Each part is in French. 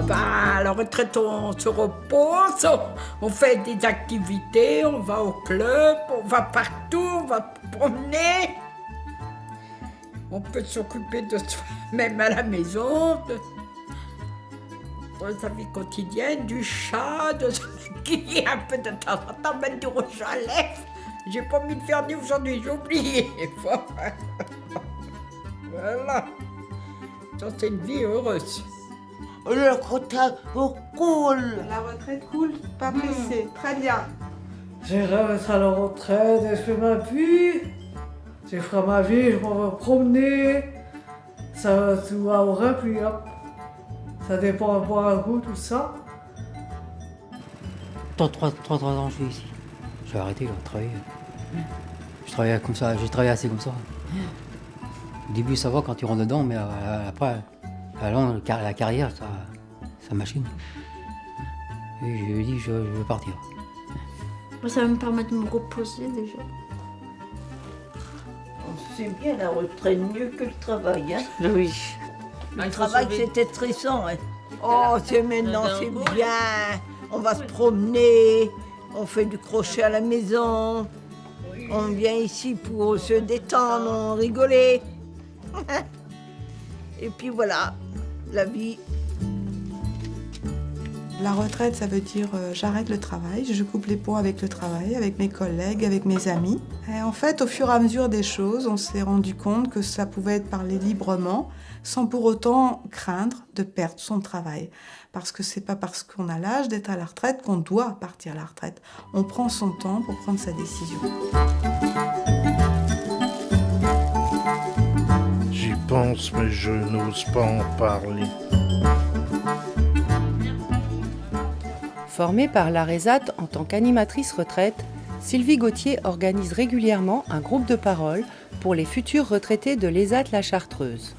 À la retraite, on se repose, on fait des activités, on va au club, on va partout, on va promener. On peut s'occuper de soi-même à la maison, de sa vie quotidienne, du chat, de se maquiller un peu de temps en temps, mettre du rouge à lèvres. J'ai pas mis de vernis aujourd'hui, j'ai oublié. Voilà. Ça, c'est une vie heureuse. La retraite cool. La retraite cool, pas pressé, très bien. J'irai à la retraite, je fais ma vie. Je ferai ma vie, je m'en vais promener. Ça tout va au rêve, puis hop. Ça dépend à boire un coup, tout ça. Dans 3 ans, je suis ici. J'ai arrêté de travailler. Je travaillais comme ça, j'ai travaillé assez comme ça. Au début, ça va quand tu rentres dedans, mais après, la carrière, ça machine. Et je lui ai dit, je veux partir. Ça va me permettre de me reposer déjà. C'est bien la retraite, mieux que le travail. Hein. Oui. Le travail, c'était stressant. Hein. Oh, c'est maintenant, c'est bien. On va se promener, on fait du crochet à la maison. On vient ici pour se détendre, on rigoler. Et puis voilà, la vie. La retraite, ça veut dire j'arrête le travail, je coupe les ponts avec le travail, avec mes collègues, avec mes amis. Et en fait, au fur et à mesure des choses, on s'est rendu compte que ça pouvait être parler librement, sans pour autant craindre de perdre son travail. Parce que c'est pas parce qu'on a l'âge d'être à la retraite qu'on doit partir à la retraite. On prend son temps pour prendre sa décision. J'y pense, mais je n'ose pas en parler. Formée par l'ARESAT en tant qu'animatrice retraite, Sylvie Gauthier organise régulièrement un groupe de parole pour les futurs retraités de l'ESAT La Chartreuse.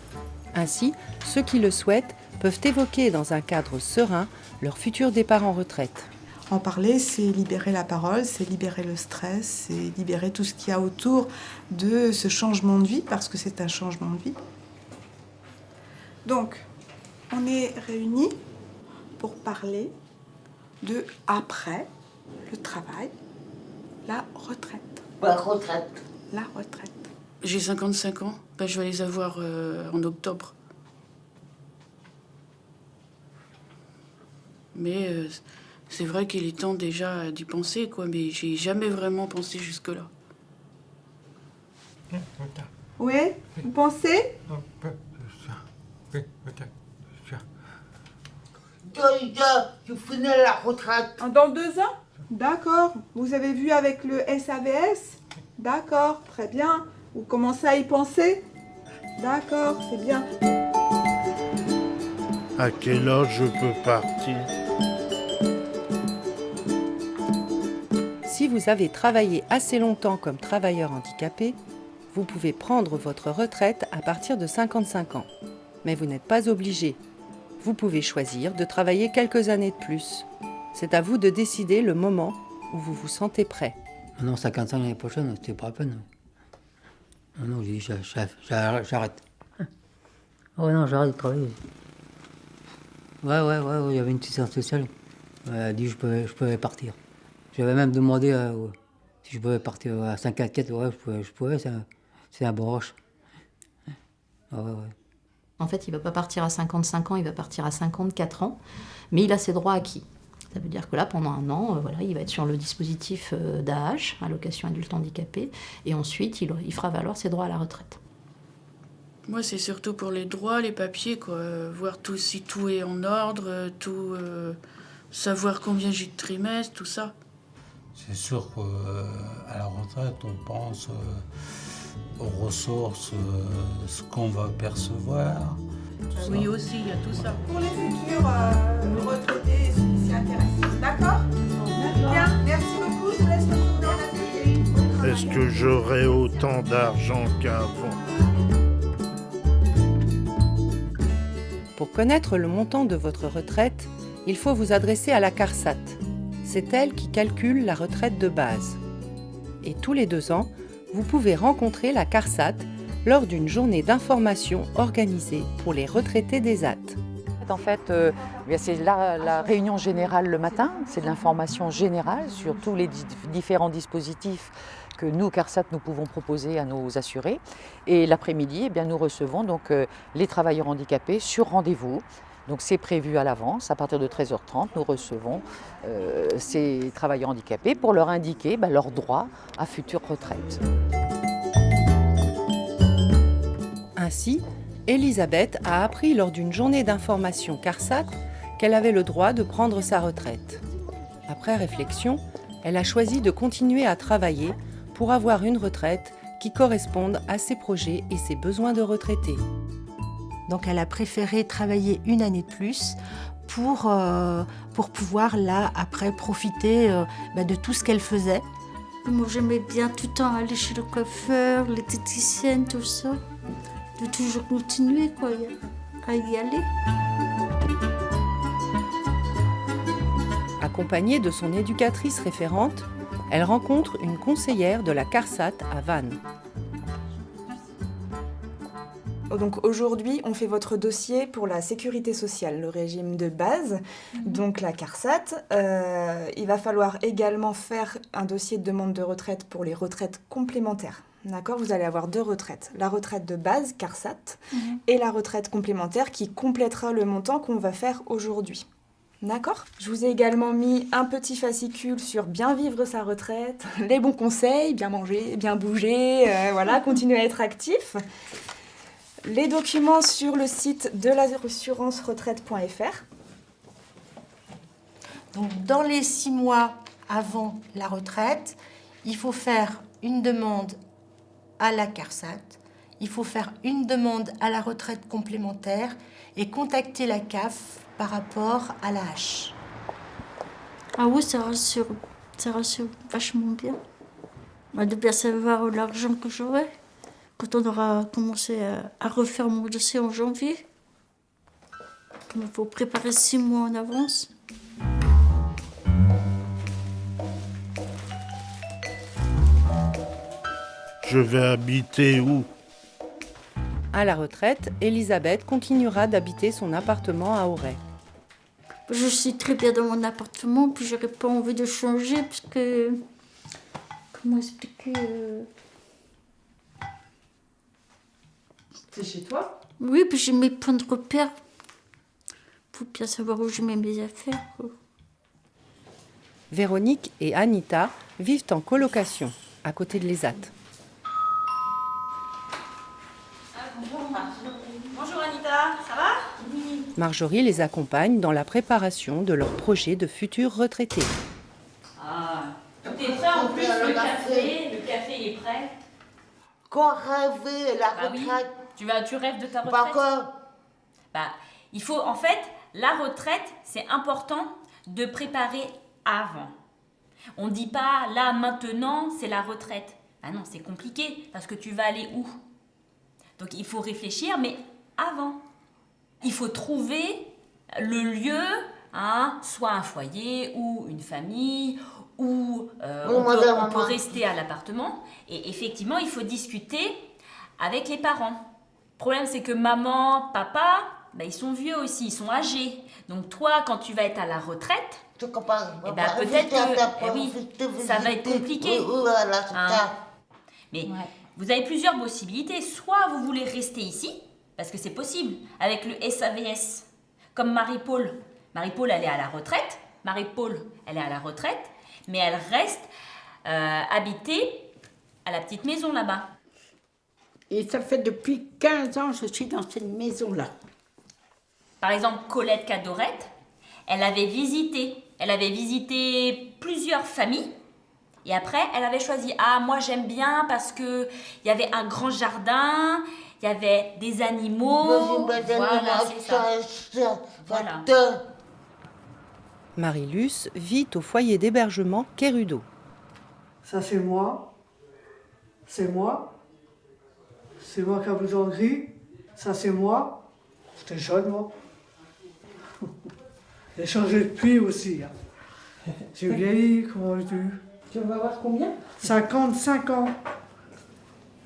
Ainsi, ceux qui le souhaitent peuvent évoquer dans un cadre serein leur futur départ en retraite. En parler, c'est libérer la parole, c'est libérer le stress, c'est libérer tout ce qu'il y a autour de ce changement de vie, parce que c'est un changement de vie. Donc, on est réunis pour parler de après le travail, la retraite. La retraite. La retraite. J'ai 55 ans, je vais les avoir en octobre. Mais c'est vrai qu'il est temps déjà d'y penser, quoi, mais j'ai jamais vraiment pensé jusque-là. Oui, vous pensez? Tu finis la retraite. Dans 2 ans? D'accord. Vous avez vu avec le SAVS? D'accord, très bien. Vous commencez à y penser? D'accord, c'est bien. À quel âge je peux partir? Si vous avez travaillé assez longtemps comme travailleur handicapé, vous pouvez prendre votre retraite à partir de 55 ans. Mais vous n'êtes pas obligé. Vous pouvez choisir de travailler quelques années de plus. C'est à vous de décider le moment où vous vous sentez prêt. Non, 55 l'année prochaine, c'était pas la peine. Non, j'ai dit, j'arrête. Oh non, j'arrête de travailler. Ouais, il y avait une petite sociale. Elle a dit que je pouvais partir. J'avais même demandé si je pouvais partir à 54, ouais, je pouvais, c'est un bon roche. Ouais. En fait, il ne va pas partir à 55 ans, il va partir à 54 ans, mais il a ses droits acquis. Ça veut dire que là, pendant 1 an, il va être sur le dispositif d'AH, allocation adulte handicapé, et ensuite, il fera valoir ses droits à la retraite. Moi, c'est surtout pour les droits, les papiers, quoi. Voir si tout est en ordre, savoir combien j'ai de trimestres, tout ça. C'est sûr qu'à la retraite, on pense aux ressources, ce qu'on va percevoir. Oui, aussi, il y a tout ça. Pour les futurs retraités, ceux qui s'y intéressent. D'accord? Bien, merci beaucoup. Je vous laisse retourner en atelier. Est-ce que j'aurai autant d'argent qu'avant? Pour connaître le montant de votre retraite, il faut vous adresser à la CARSAT. C'est elle qui calcule la retraite de base. Et tous les 2 ans, vous pouvez rencontrer la CARSAT lors d'une journée d'information organisée pour les retraités des ZAT. En fait, c'est la réunion générale le matin, c'est de l'information générale sur tous les différents dispositifs que nous, CARSAT, nous pouvons proposer à nos assurés. Et l'après-midi, nous recevons donc les travailleurs handicapés sur rendez-vous. Donc c'est prévu à l'avance, à partir de 13h30, nous recevons ces travailleurs handicapés pour leur indiquer leurs droits à future retraite. Ainsi, Elisabeth a appris lors d'une journée d'information CARSAT qu'elle avait le droit de prendre sa retraite. Après réflexion, elle a choisi de continuer à travailler pour avoir une retraite qui corresponde à ses projets et ses besoins de retraité. Donc elle a préféré travailler une année de plus pour pouvoir là après profiter de tout ce qu'elle faisait. Moi j'aimais bien tout le temps aller chez le coiffeur, l'esthéticienne, tout ça. De toujours continuer à y aller. Accompagnée de son éducatrice référente, elle rencontre une conseillère de la CARSAT à Vannes. Donc aujourd'hui, on fait votre dossier pour la sécurité sociale, le régime de base, donc la CARSAT. Il va falloir également faire un dossier de demande de retraite pour les retraites complémentaires. D'accord, vous allez avoir 2 retraites. La retraite de base, CARSAT, et la retraite complémentaire qui complétera le montant qu'on va faire aujourd'hui. D'accord ? Je vous ai également mis un petit fascicule sur bien vivre sa retraite, les bons conseils, bien manger, bien bouger, continuer à être actif. Les documents sur le site de l'assurance-retraite.fr. Donc dans les 6 mois avant la retraite, il faut faire une demande à la CARSAT, il faut faire une demande à la retraite complémentaire et contacter la CAF par rapport à la H. Ah oui, ça rassure vachement bien. De bien savoir l'argent que j'aurai quand on aura commencé à refaire mon dossier en janvier. Il faut préparer 6 mois en avance. Je vais habiter où? À la retraite, Elisabeth continuera d'habiter son appartement à Auray. Je suis très bien dans mon appartement, puis j'aurais pas envie de changer parce que... Comment expliquer C'est chez toi? Oui, puis j'ai mes points de repère. Faut bien savoir où je mets mes affaires. Véronique et Anita vivent en colocation, à côté de l'ESAT. Bonjour Anita, ça va? Oui. Marjorie les accompagne dans la préparation de leur projet de futurs retraités. Ah, tout est prêt en plus, le café il est prêt. Quand rêver la retraite? Oui. Tu rêves de ta retraite? Il faut, en fait, la retraite, c'est important de préparer avant. On ne dit pas, là, maintenant, c'est la retraite. Ah non, c'est compliqué, parce que tu vas aller où? Donc, il faut réfléchir, mais avant. Il faut trouver le lieu, soit un foyer, ou une famille, ou on peut rester à l'appartement. Et effectivement, il faut discuter avec les parents. Le problème, c'est que maman, papa, ils sont vieux aussi, ils sont âgés. Donc toi, quand tu vas être à la retraite, peut-être que ça va être compliqué. Mais vous avez plusieurs possibilités. Soit vous voulez rester ici, parce que c'est possible, avec le SAVS, comme Marie-Paul. Marie-Paul, elle est à la retraite. Mais elle reste habitée à la petite maison là-bas. Et ça fait depuis 15 ans que je suis dans cette maison-là. Par exemple, Colette Cadorette, elle avait visité plusieurs familles. Et après, elle avait choisi, moi j'aime bien parce qu'il y avait un grand jardin il y avait des animaux. Voilà, c'est ça. Voilà. Marie-Luce vit au foyer d'hébergement Quérudo. Ça, c'est moi. C'est moi. C'est moi qui a besoin de gris. Ça, c'est moi. J'étais jeune, moi. J'ai changé depuis aussi. Hein. J'ai vieilli, comment on dit. Tu vas avoir combien? 55 ans.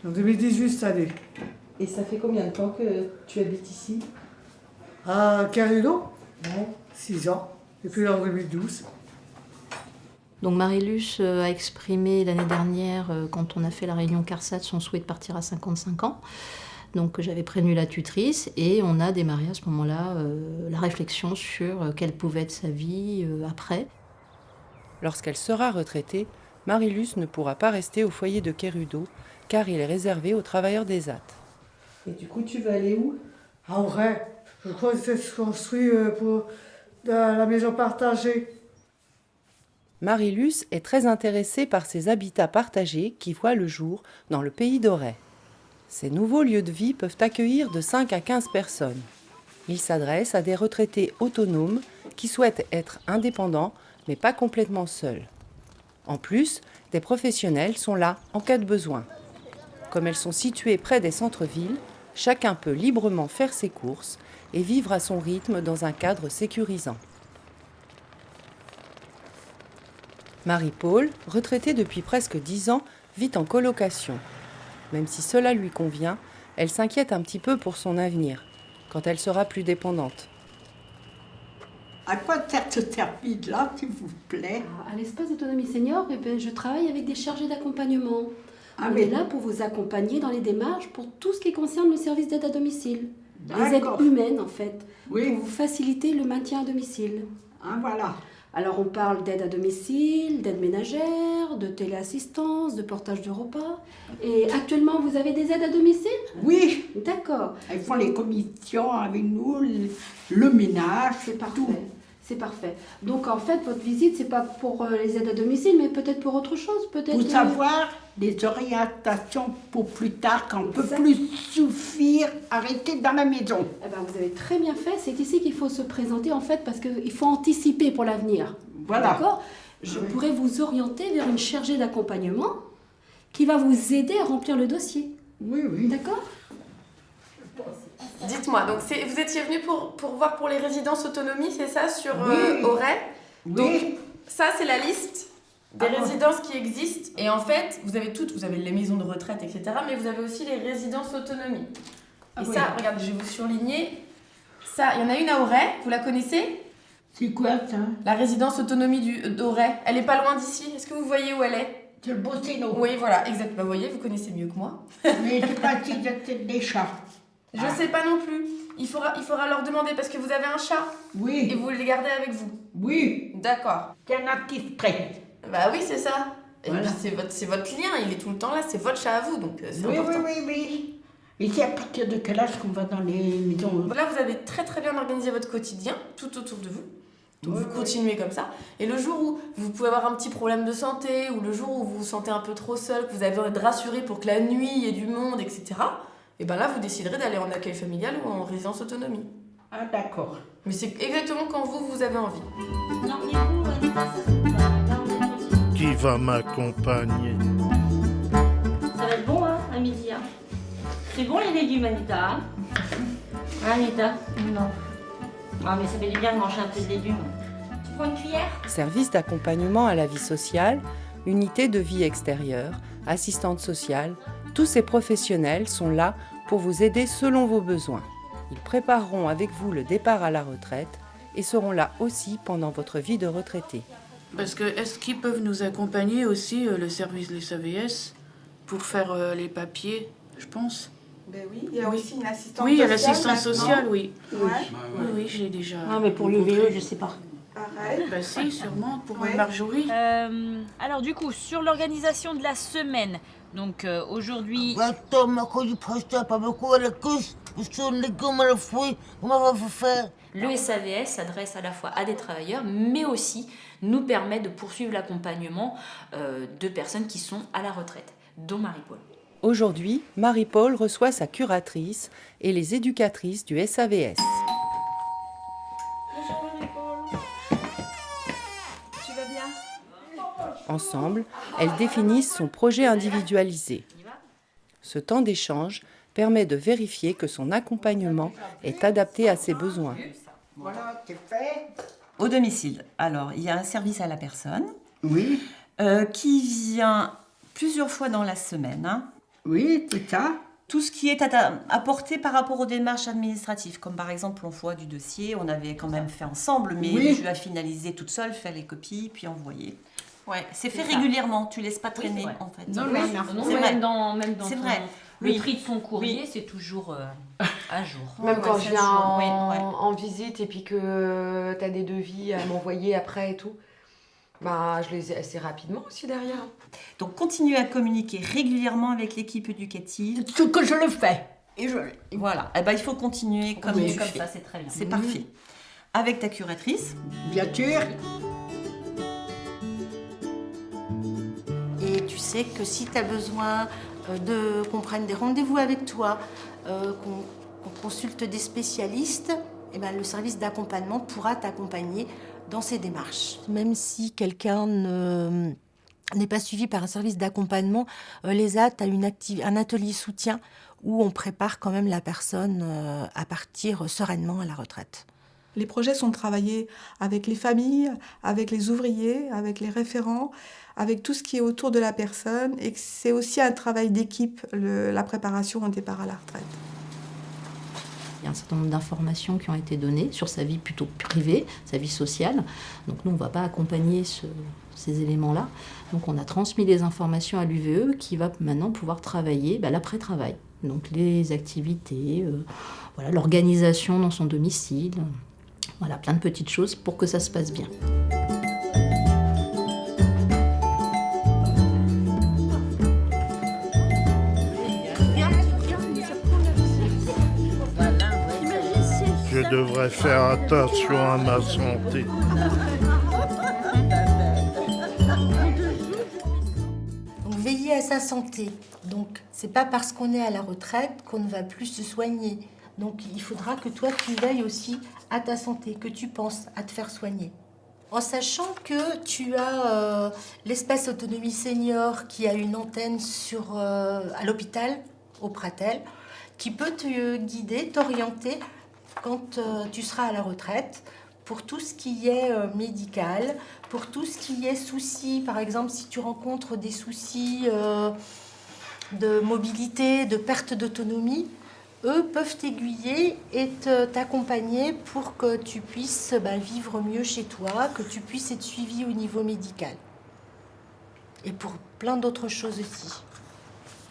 En 2018, cette année. Et ça fait combien de temps que tu habites ici? À Quérudo? 6 ans. Depuis en 2012. Donc Marie-Luce a exprimé l'année dernière, quand on a fait la réunion CARSAT, son souhait de partir à 55 ans. Donc j'avais prévenu la tutrice et on a démarré à ce moment-là la réflexion sur quelle pouvait être sa vie après. Lorsqu'elle sera retraitée, Marie-Luce ne pourra pas rester au foyer de Quérudo car il est réservé aux travailleurs des ZAT. Et du coup, tu vas aller où? À Auray. Je crois que c'est se construit pour la maison partagée. Marie-Luce est très intéressée par ces habitats partagés qui voient le jour dans le pays d'Auray. Ces nouveaux lieux de vie peuvent accueillir de 5 à 15 personnes. Ils s'adressent à des retraités autonomes qui souhaitent être indépendants mais pas complètement seuls. En plus, des professionnels sont là en cas de besoin. Comme elles sont situées près des centres-villes, chacun peut librement faire ses courses et vivre à son rythme dans un cadre sécurisant. Marie-Paul, retraitée depuis presque 10 ans, vit en colocation. Même si cela lui convient, elle s'inquiète un petit peu pour son avenir, quand elle sera plus dépendante. À quoi sert ce service-là, s'il vous plaît? À l'espace d'autonomie senior, je travaille avec des chargés d'accompagnement. On est là pour vous accompagner dans les démarches pour tout ce qui concerne le service d'aide à domicile. Les aides humaines, en fait, pour vous faciliter le maintien à domicile. Ah, voilà. Alors, on parle d'aide à domicile, d'aide ménagère, de téléassistance, de portage de repas. Et actuellement, vous avez des aides à domicile? Oui. D'accord. Elles font les commissions avec nous, le ménage. C'est parfait. C'est parfait. Donc, en fait, votre visite, c'est pas pour les aides à domicile, mais peut-être pour autre chose, peut-être. Pour savoir des orientations pour plus tard, quand on ne peut plus suffire à rester dans la maison. Eh ben, vous avez très bien fait. C'est ici qu'il faut se présenter, en fait, parce qu'il faut anticiper pour l'avenir. Voilà. D'accord? Je pourrais vous orienter vers une chargée d'accompagnement qui va vous aider à remplir le dossier. Oui, oui. D'accord? Dites-moi, donc vous étiez venu pour voir pour les résidences autonomie, c'est ça, sur Oui. Auray? Oui. Donc ça, c'est la liste des résidences qui existent. Et en fait, vous avez toutes, vous avez les maisons de retraite, etc. Mais vous avez aussi les résidences autonomie. Et ça, regardez, je vais vous surligner. Ça, il y en a une à Auray, vous la connaissez? C'est quoi ça? La résidence autonomie d'Auray. Elle est pas loin d'ici. Est-ce que vous voyez où elle est? C'est le Bosséno. Oui, voilà, exactement. Vous voyez, vous connaissez mieux que moi. Mais je sais pas si j'ai des chats. Je sais pas non plus. Il faudra leur demander parce que vous avez un chat. Oui. Et vous les gardez avec vous. Oui. D'accord. C'est un petit prêt. Bah oui, c'est ça. Et Voilà. puis c'est votre lien, il est tout le temps là, c'est votre chat à vous, donc c'est Oui, important. oui. Et c'est à partir de quel âge qu'on va dans les maisons? Là, vous avez très très bien organisé votre quotidien, tout autour de vous. Donc vous continuez comme ça. Et le jour où vous pouvez avoir un petit problème de santé, ou le jour où vous vous sentez un peu trop seul, que vous avez envie de rassurer pour que la nuit il y ait du monde, etc. Et ben là, vous déciderez d'aller en accueil familial ou en résidence autonomie. Ah, d'accord. Mais c'est exactement quand vous avez envie. Qui va m'accompagner? Ça va être bon, hein, à midi. Hein. C'est bon les légumes, Anita. Hein, Anita? Non. Ah, mais ça fait du bien de manger un peu de légumes. Tu prends une cuillère? Service d'accompagnement à la vie sociale, unité de vie extérieure, assistante sociale, tous ces professionnels sont là pour vous aider selon vos besoins. Ils prépareront avec vous le départ à la retraite et seront là aussi pendant votre vie de retraité. Parce que est-ce qu'ils peuvent nous accompagner aussi, le service des SAVS, pour faire les papiers, je pense? Ben oui, il y a aussi une assistante sociale. Oui, il y a l'assistante sociale, oui. Ouais. Oui, je l'ai déjà. Ah, mais pour l'UVE, je sais pas. Pareil. Bah si, sûrement, pour Marjorie. Alors du coup, sur l'organisation de la semaine, donc aujourd'hui... Attends, mercredi prochain, pas beaucoup à la course, parce que les légumes à la fruit, comment on va faire? Le SAVS s'adresse à la fois à des travailleurs, mais aussi nous permet de poursuivre l'accompagnement de personnes qui sont à la retraite, dont Marie-Paul. Aujourd'hui, Marie-Paul reçoit sa curatrice et les éducatrices du SAVS. Tu vas bien? Ensemble, elles définissent son projet individualisé. Ce temps d'échange permet de vérifier que son accompagnement est adapté à ses besoins. Voilà, c'est fait. Au domicile, alors, il y a un service à la personne. Oui. Qui vient plusieurs fois dans la semaine. Hein. Oui, c'est ça. Tout ce qui est apporté par rapport aux démarches administratives, comme par exemple l'envoi du dossier, on avait quand même fait ensemble, mais Oui. tu as finalisé toute seule, faire les copies, puis envoyer. Ouais, c'est fait ça. régulièrement, tu laisses pas traîner vrai. en fait. Non, Oui. non, C'est même vrai. dans C'est ton- vrai. le Oui. tri de son courrier, Oui. c'est toujours à jour. Même quand je viens Oui, en visite et puis que tu as des devis à m'envoyer après et tout, bah, je les ai assez rapidement aussi derrière. Donc continue à communiquer régulièrement avec l'équipe éducative. Ce que je le fais. Et je... Voilà, eh ben, il faut continuer comme Oui, tu comme fais. ça, c'est très bien. C'est Mhm. parfait. Avec ta curatrice. Bien sûr. Et tu sais que si tu as besoin qu'on prenne des rendez-vous avec toi, qu'on consulte des spécialistes, eh ben, le service d'accompagnement pourra t'accompagner dans ces démarches. Même si quelqu'un n'est pas suivi par un service d'accompagnement, l'ESA a un atelier soutien où on prépare quand même la personne à partir sereinement à la retraite. Les projets sont travaillés avec les familles, avec les ouvriers, avec les référents, avec tout ce qui est autour de la personne, et que c'est aussi un travail d'équipe, la préparation au départ à la retraite. Il y a un certain nombre d'informations qui ont été données sur sa vie plutôt privée, sa vie sociale. Donc nous, on ne va pas accompagner ces éléments-là. Donc on a transmis les informations à l'UVE qui va maintenant pouvoir travailler l'après-travail. Donc les activités, voilà, l'organisation dans son domicile, voilà, plein de petites choses pour que ça se passe bien. Je devrais faire attention à ma santé. Donc veiller à sa santé. Donc c'est pas parce qu'on est à la retraite qu'on ne va plus se soigner. Donc il faudra que toi tu veilles aussi à ta santé, que tu penses à te faire soigner. En sachant que tu as l'espace autonomie senior qui a une antenne à l'hôpital, au Pratel, qui peut te guider, t'orienter quand tu seras à la retraite pour tout ce qui est médical, pour tout ce qui est soucis. Par exemple, si tu rencontres des soucis de mobilité, de perte d'autonomie, eux peuvent t'aiguiller et t'accompagner pour que tu puisses vivre mieux chez toi, que tu puisses être suivi au niveau médical. Et pour plein d'autres choses aussi.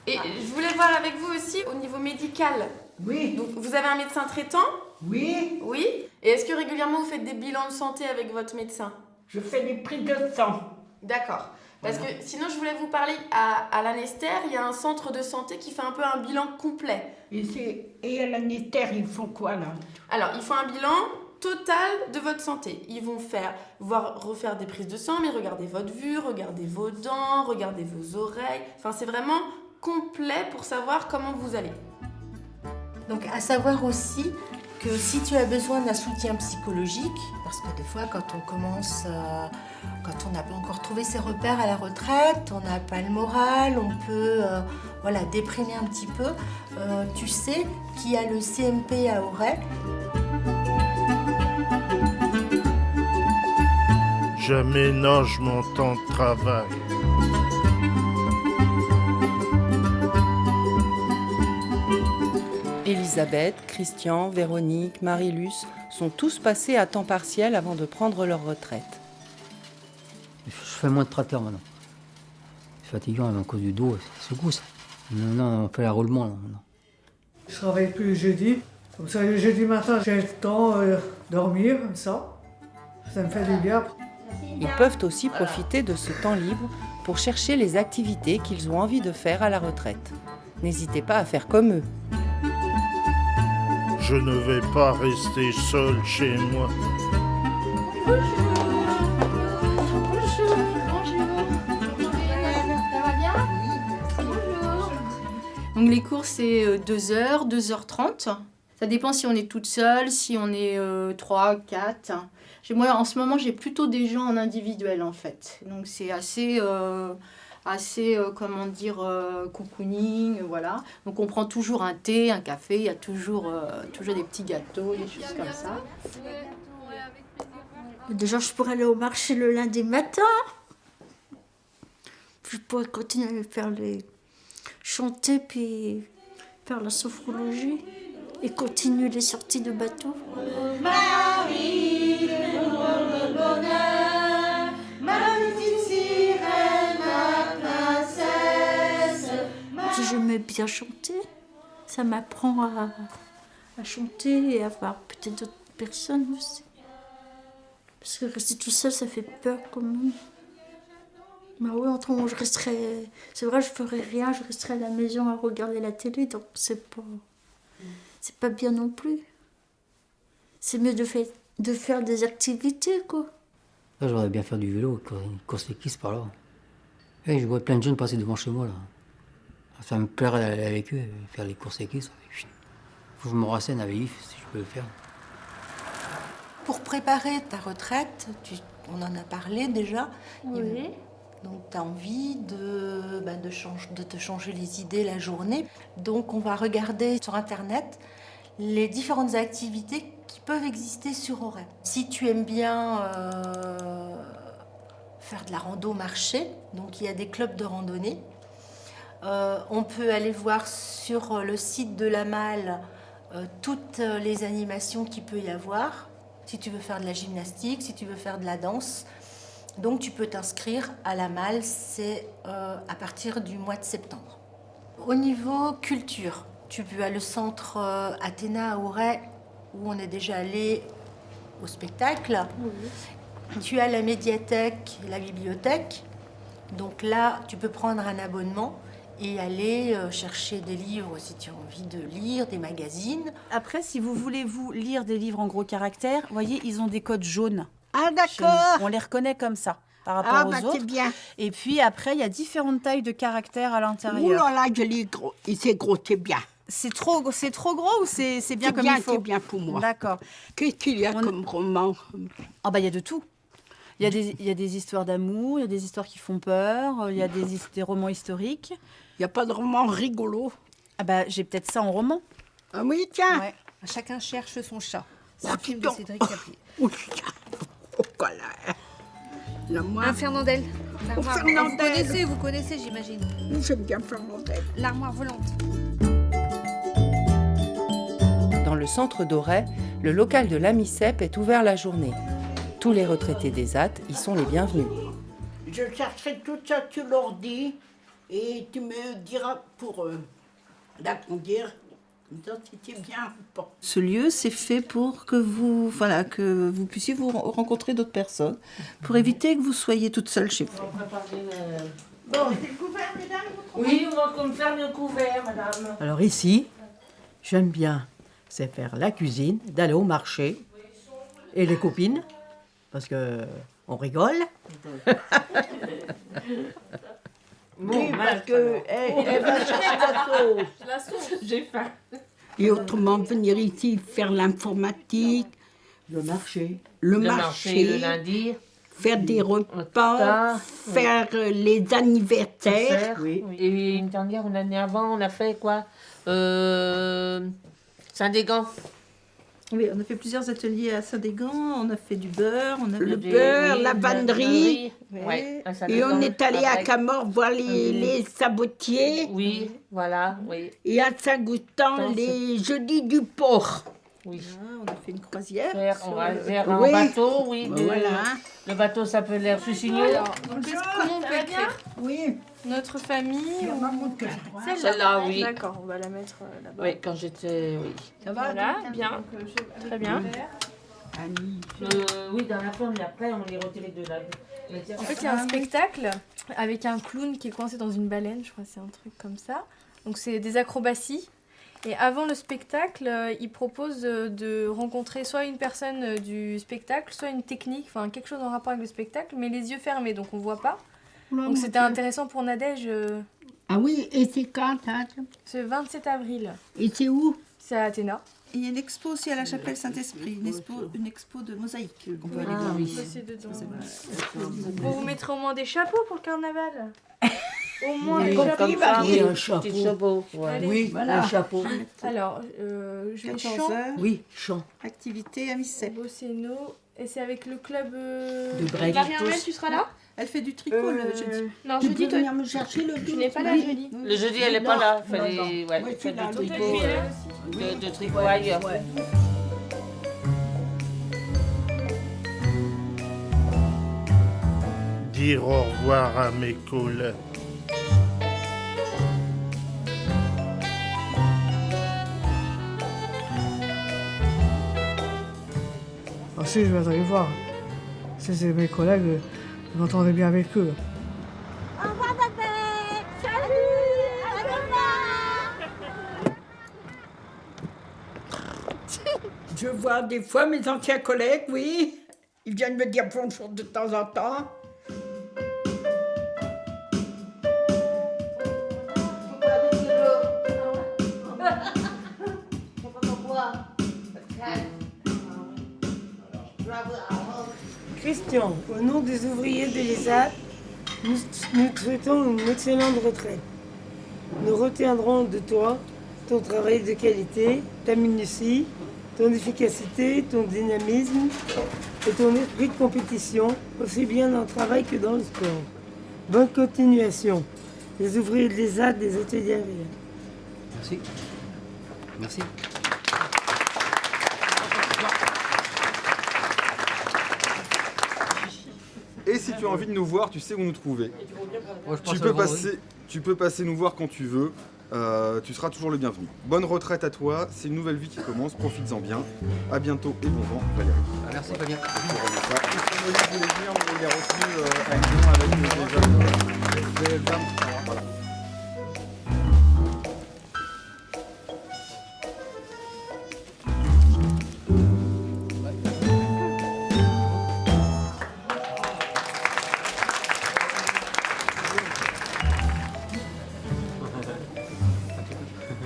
Et je voulais voir avec vous aussi au niveau médical. Oui. Donc vous avez un médecin traitant? Oui. Oui. Et est-ce que régulièrement vous faites des bilans de santé avec votre médecin? Je fais des prises de sang. D'accord. Parce que sinon je voulais vous parler à l'Anestère, il y a un centre de santé qui fait un peu un bilan complet. Et à l'Anestère, ils font quoi là? Alors ils font un bilan total de votre santé. Ils vont refaire des prises de sang, mais regardez votre vue, regardez vos dents, regardez vos oreilles. Enfin c'est vraiment complet pour savoir comment vous allez. Donc à savoir aussi que si tu as besoin d'un soutien psychologique, parce que des fois quand on commence, quand on n'a pas encore trouvé ses repères à la retraite, on n'a pas le moral, on peut déprimer un petit peu, tu sais qu'il y a le CMP à Auray. Je ménage mon temps de travail. Elisabeth, Christian, Véronique, Marie-Luce sont tous passés à temps partiel avant de prendre leur retraite. Je fais moins de tracteur maintenant. C'est fatigant à cause du dos, c'est secousse. Non, on fait la roulement là maintenant. Je travaille plus le jeudi. Comme ça, le jeudi matin, j'ai le temps de dormir comme ça. Ça me fait du bien. Ils peuvent aussi profiter de ce temps libre pour chercher les activités qu'ils ont envie de faire à la retraite. N'hésitez pas à faire comme eux. Je ne vais pas rester seul chez moi. Bonjour. Ça va bien? Bonjour. Donc les cours, c'est 2h, 2h30. Ça dépend si on est toute seule, si on est 3, 4. Moi, en ce moment, j'ai plutôt des gens en individuel, en fait. Donc c'est assez comment dire, cocooning, voilà. Donc on prend toujours un thé, un café, il y a toujours des petits gâteaux, des choses comme ça. Déjà, je pourrais aller au marché le lundi matin. Je pourrais continuer à faire chanter, puis faire la sophrologie et continuer les sorties de bateau. Marie, le bonheur, ma petite sirène, ma princesse. Si j'aimais bien chanter, ça m'apprend à chanter et à voir peut-être d'autres personnes aussi. Parce que rester tout seul, ça fait peur quand même. Bah oui, autrement, je resterais... C'est vrai, je ferais rien, je resterais à la maison à regarder la télé, donc c'est pas bien non plus. C'est mieux de faire des activités, quoi. Là, j'aimerais bien faire du vélo, une course équestre par là. Et je vois plein de jeunes passer devant chez moi, là. Ça me plairait d'aller avec eux, faire les courses équestres. Faut que je me renseigne avec Yves, si je peux le faire. Pour préparer ta retraite, on en a parlé déjà. Oui. Donc tu as envie de te changer les idées la journée. Donc on va regarder sur Internet les différentes activités qui peuvent exister sur Auray. Si tu aimes bien faire de la rando-marché, donc il y a des clubs de randonnée. On peut aller voir sur le site de la Malle toutes les animations qu'il peut y avoir. Si tu veux faire de la gymnastique, si tu veux faire de la danse. Donc tu peux t'inscrire à la Malle, c'est à partir du mois de septembre. Au niveau culture, tu peux aller au centre Athéna à Auray, où on est déjà allé au spectacle. Oui. Tu as la médiathèque, la bibliothèque. Donc là, tu peux prendre un abonnement et aller chercher des livres si tu as envie de lire, des magazines. Après, si vous voulez lire des livres en gros caractères, voyez, ils ont des codes jaunes. Ah d'accord. On les reconnaît comme ça, par rapport aux autres. C'est bien. Et puis après, il y a différentes tailles de caractères à l'intérieur. Ouh là là, je lis gros. Et c'est gros, c'est bien. C'est trop gros ou c'est bien comme il faut? C'est bien pour moi. D'accord. Qu'est-ce qu'il y a comme roman? Ah bah il y a de tout. Il y a des histoires d'amour, il y a des histoires qui font peur, il y a des romans historiques. Il n'y a pas de roman rigolo? Ah bah j'ai peut-être ça en roman. Ah oui, tiens. Ouais. Chacun cherche son chat. C'est Oh, un film de Cédric Capier. Oh, voilà. Un Fernandel. Fernandel. Vous connaissez, j'imagine. J'aime bien Fernandel. L'armoire volante. Dans le centre d'Auray, le local de l'AMICEP est ouvert la journée. Tous les retraités des ZAT y sont les bienvenus. Je chercherai tout ça sur l'ordi et tu me diras pour d'approfondir. C'était bien ou pas. Ce lieu, c'est fait pour que vous puissiez vous rencontrer d'autres personnes, pour éviter que vous soyez toute seule chez vous. Bon, c'est le couvert, mesdames? Oui, on va comme faire le couvert, madame. Alors ici, j'aime bien, c'est faire la cuisine, d'aller au marché, et les copines, parce que on rigole. Bon, oui, parce que elle va chercher la sauce. J'ai faim. Et autrement, venir ici faire l'informatique. Le marché. Le marché. Le lundi. Faire des repas, faire les anniversaires. Oui. Et une dernière, une année avant, on a fait quoi Saint-Dégand. Oui, on a fait plusieurs ateliers à Saint-Dégand, on a fait du beurre, on a le beurre, la vannerie. Ouais, et on est allé à Camors voir les sabotiers. Oui, voilà, oui. Et à Saint-Goustan, les jeudis du port. Oui. On a fait une croisière. On va faire un bateau, oui. Voilà. Le bateau s'appelle l'Air Sussigno. Donc, comment on peut écrire? Oui. Notre famille. Celle-là, oui. D'accord, on va la mettre là-bas. Oui, quand j'étais. Oui. Ça va? Voilà, bien. Très bien. Oui, dans la forme, mais après, on les retire les deux là. En fait, il y a un spectacle avec un clown qui est coincé dans une baleine, je crois que c'est un truc comme ça. Donc, c'est des acrobaties. Et avant le spectacle, il propose de rencontrer soit une personne du spectacle, soit une technique, enfin quelque chose en rapport avec le spectacle, mais les yeux fermés, donc on ne voit pas. Donc c'était intéressant pour Nadège Ah oui, et c'est quand, hein? C'est le 27 avril. Et c'est où? C'est à Athéna. Il y a une expo aussi à la chapelle Saint-Esprit, une expo de mosaïque qu'on peut aller voir. C'est dedans. Bon, vous mettrez au moins des chapeaux pour le carnaval. Au moins des chapeaux. Oui, un chapeau. Allez. Oui, Voilà. un chapeau. Alors, je vais 14 chant. heures. Oui, chant. Activité à Missel. Bosseno. Et c'est avec le club De Break. Marie-Armelle, tu seras là? Elle fait du tricot le jeudi. Non, Tu jeudi, peux venir me chercher le tu n'es pas là Oui. jeudi. Le jeudi, elle n'est pas là. Non, Fallait non. ouais, Ouais, faire tu l'as, du oui. tricot, Toi, tu es là aussi. de tricot ailleurs. Ouais. Dire au revoir à mes collègues. Ah si, je vais aller voir. Si c'est mes collègues, je m'entendais bien avec eux. Au revoir, bébé. Salut. À demain. Je vois des fois mes anciens collègues, oui. Ils viennent me dire bonjour de temps en temps. Christian, au nom des ouvriers de l'ESAT, nous te souhaitons une excellente retraite. Nous retiendrons de toi ton travail de qualité, ta minutie, ton efficacité, ton dynamisme et ton esprit de compétition, aussi bien dans le travail que dans le sport. Bonne continuation. Les ouvriers de l'ESAT des ateliers aériens. Merci. Merci. Et si tu as envie de nous voir, tu sais où nous trouver. Moi, je pense Tu peux passer nous voir quand tu veux. Tu seras toujours le bienvenu. Bonne retraite à toi, c'est une nouvelle vie qui commence, profites-en bien. À bientôt et bon vent, Valérie. Merci Fabien. Je vous remets ça. Et si Molly voulait venir, mais il est retenu à Lyon avec les jeunes. Voilà.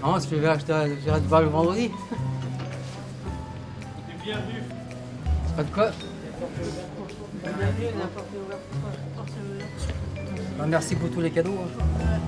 Non, si tu veux acheter, j'irai te voir le vendredi. Bienvenue. Pas de quoi. Merci pour tous les cadeaux. Hein.